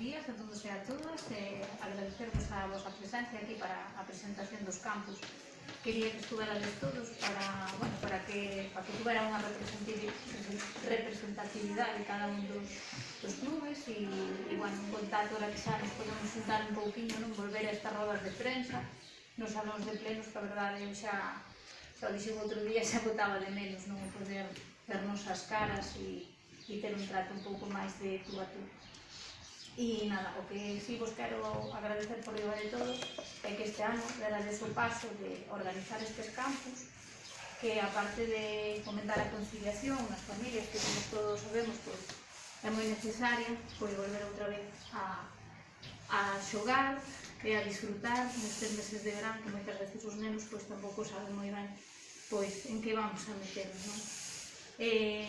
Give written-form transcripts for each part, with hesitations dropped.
días a todos e a todas, agradecervos a vosa presencia aquí para a presentación dos campus. Quería que estuverades todos para que tuvera unha representatividade de cada un dos clubes e un contacto ahora que xa nos podemos juntar un pouquinho, non volver a estas rodas de prensa nos salóns de plenos, que a verdade eu xa o dixen outro día, xa botaba de menos non poder vernos as caras e ter un trato un pouco máis de tú a tú. E nada, o que si vos quero agradecer por riba de todo é que este ano derades o paso de organizar estes campus, que aparte de fomentar a conciliación nas familias, que como todos sabemos é moi necesaria, volver outra vez a xogar e a disfrutar nestes meses de verán, que moitas veces os nenos tampouco saben moi ben en que vamos a meternos, non?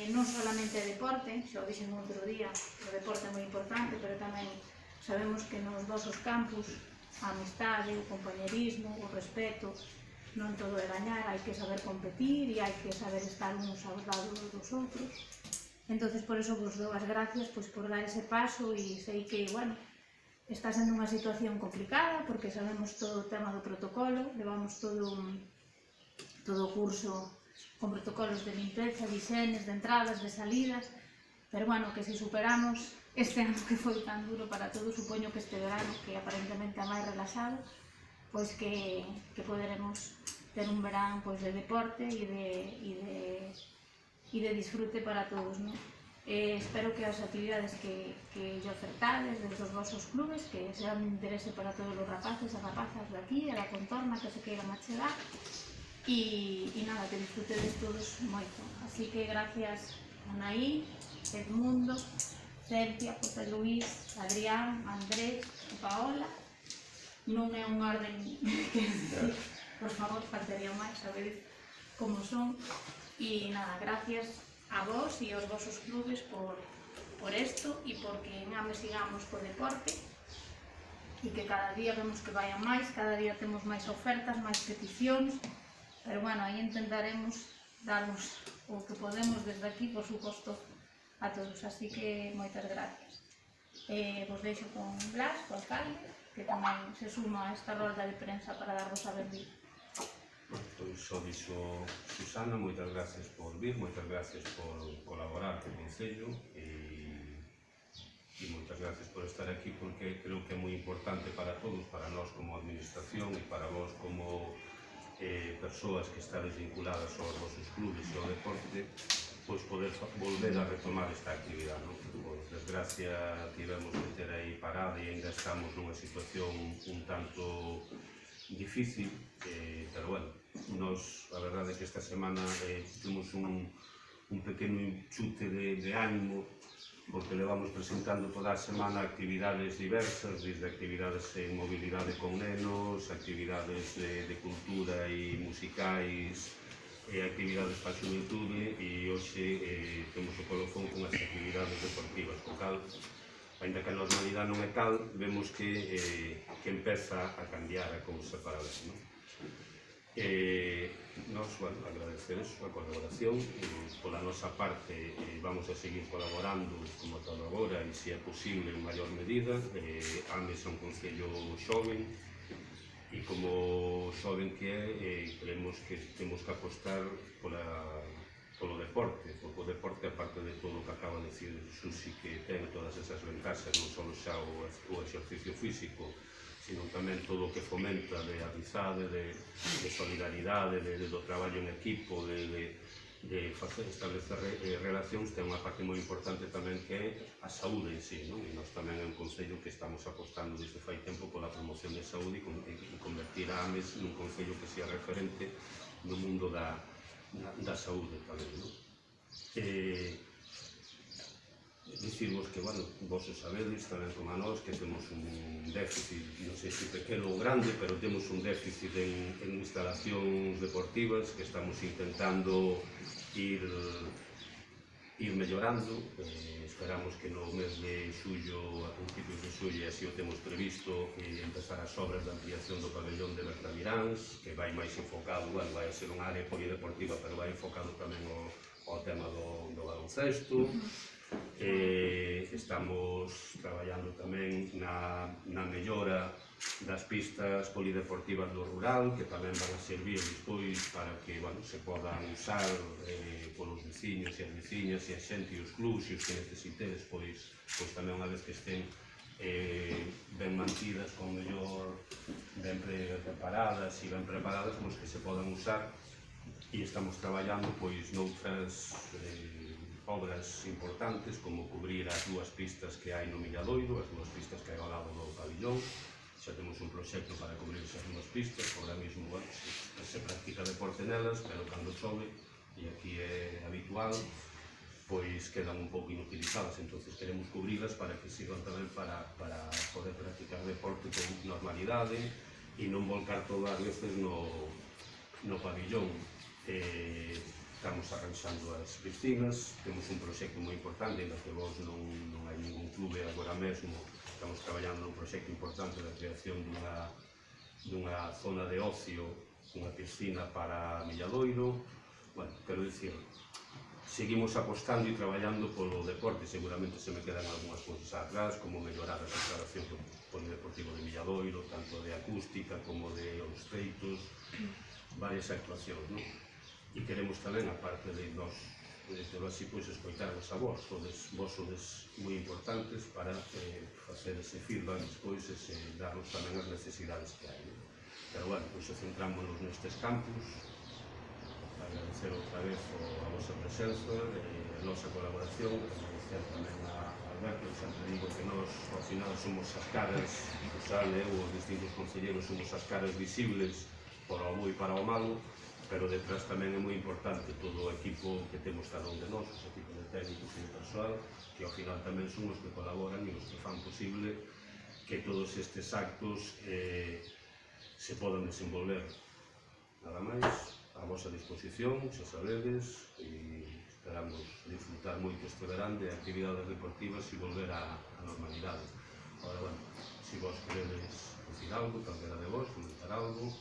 Non solamente é deporte, xa o dixen outro día, o deporte é moi importante, pero tamén sabemos que nos vosos campus a amistade, o compañerismo, o respeto, non todo é gañar, hai que saber competir e hai que saber estar uns aos lados dos outros. Entón, por eso vos dou as gracias por dar ese paso e sei que, está sendo unha situación complicada porque sabemos todo o tema do protocolo, levamos todo o curso con protocolos de limpeza, de hixenes, de entradas, de salidas, pero que se superamos este ano que foi tan duro para todos, supoño que este verano, que aparentemente é máis relaxado, que poderemos ter un verán de deporte e de disfrute para todos, non? Espero que as actividades que lle ofertades desde os vosos clubes que sean de interese para todos os rapaces e rapazas de aquí, e da contorna, que se queiran achegar, e nada, que disfrutedes todos moito. Así que gracias Anaí, Edmundo, Celia, José Luis, Adrián, Andrés e Paola. Non é un orden que por favor, faltaría máis, sabedes como son. E nada, gracias a vos e aos vosos clubes por isto e porque sigamos co deporte e que cada día vemos que vayan máis, cada día temos máis ofertas, máis peticións, pero aí intentaremos darnos o que podemos desde aquí, por suposto, a todos. Así que moitas gracias. Vos deixo con Blas, o alcalde, que tamén se suma a esta rolda de prensa para darvos a benvida. Pois só dixo Susana, moitas gracias por vir, moitas gracias por colaborar co Concello e moitas gracias por estar aquí, porque creo que é moi importante para todos, para nós como administración e para vos como persoas que estades vinculadas aos vosos clubes e ao deporte, pois poder volver a retomar esta actividade. Por desgracia tivemos que ter aí parada e ainda estamos nunha situación un tanto difícil, pero nos, a verdade é que esta semana temos un pequeno chute de ánimo, porque levamos presentando toda a semana actividades diversas, desde actividades en mobilidade con nenos, actividades de cultura e musicais, actividades para a xuventude, e hoxe temos o colofón con as actividades deportivas, co cal, ainda que a normalidade non é tal, vemos que empeza a cambiar a cousa para ver, non? Nos, agradecer a colaboración, pola nosa parte vamos a seguir colaborando como tal agora e se é posible en maior medida. Ames é un concello xoven e como xoven que é, creemos que temos que apostar polo deporte, porque o deporte, aparte de todo o que acaba de decir Susi, que ten todas esas ventaxas, non só xa o exercicio físico, sino tamén todo o que fomenta de amizade, de solidaridade, do traballo en equipo, de establecer relacións, ten unha parte moi importante tamén que é a saúde en sí, non? E nós tamén é un concello que estamos apostando desde fai tempo pola promoción de saúde e convertir a Ames nun concello que sea referente no mundo da saúde tamén, non? Dicirvos que, vos o sabedes tamén como a nós, que temos un déficit, non sei se pequeno ou grande, pero temos un déficit en instalacións deportivas que estamos intentando ir mellorando. Esperamos que no mes de xullo, a principios de xullo, así o temos previsto, empezar as obras de ampliación do pabellón de Bertamiráns, que vai máis enfocado, vai ser unha área polideportiva, pero vai enfocado tamén ao tema do baloncesto. Estamos traballando tamén na mellora das pistas polideportivas do rural, que tamén van a servir despois para que, bueno, se podan usar polos veciños e as veciñas e a xente e os clubs e os que necesitedes, pois tamén unha vez que estén ben mantidas, con mellor ben preparadas e ben preparadas, pois que se podan usar. E estamos traballando pois noutras obras importantes, como cubrir as dúas pistas que hai no Milladoiro, as dúas pistas que hai ao lado do pabillón. Xa temos un proxecto para cubrir esas dúas pistas, que ahora mesmo, bueno, se practica deporte nelas, pero cando chove, e aquí é habitual, pois quedan un pouco inutilizadas, entonces queremos cubrirlas para que sirvan tamén para poder practicar deporte con normalidade e non volcar todas as veces no pabillón. Estamos arranxando as piscinas, temos un proxecto moi importante, en que vos non hai ningún clube agora mesmo, estamos traballando nun proxecto importante da creación dunha zona de ocio, unha piscina para Milladoiro. Bueno, quero dicir, seguimos apostando e traballando polo deporte, seguramente se me quedan algunhas cousas atrás, como mellorar as instalacións do polideportivo de Milladoiro, tanto de acústica como de os feitos, varias actuacións, non? E queremos tamén, aparte de nós, desde así, pois, escoitarvos a vos sodes moi importantes para facer ese feedback despois e darnos tamén as necesidades que hai. Pero, bueno, pois centrámonos nestes campus, agradecer outra vez a vosa presenza e a nosa colaboración, agradecer tamén a Alberto, eu sempre digo que nós, ao final, somos as caras, o Sal e os distintos concelleros somos as caras visibles para o bo e para o malo, pero detrás tamén é moi importante todo o equipo que temos cada un de nós, os equipos de técnicos e de persoal, que ao final tamén son os que colaboran e os que fan posible que todos estes actos se podan desenvolver. Nada máis, a vosa disposición, xa sabedes, e esperamos disfrutar moito este verán de actividades deportivas e volver á normalidade. Agora, bueno, se vos queredes decir algo, calquera de vos, comentar algo,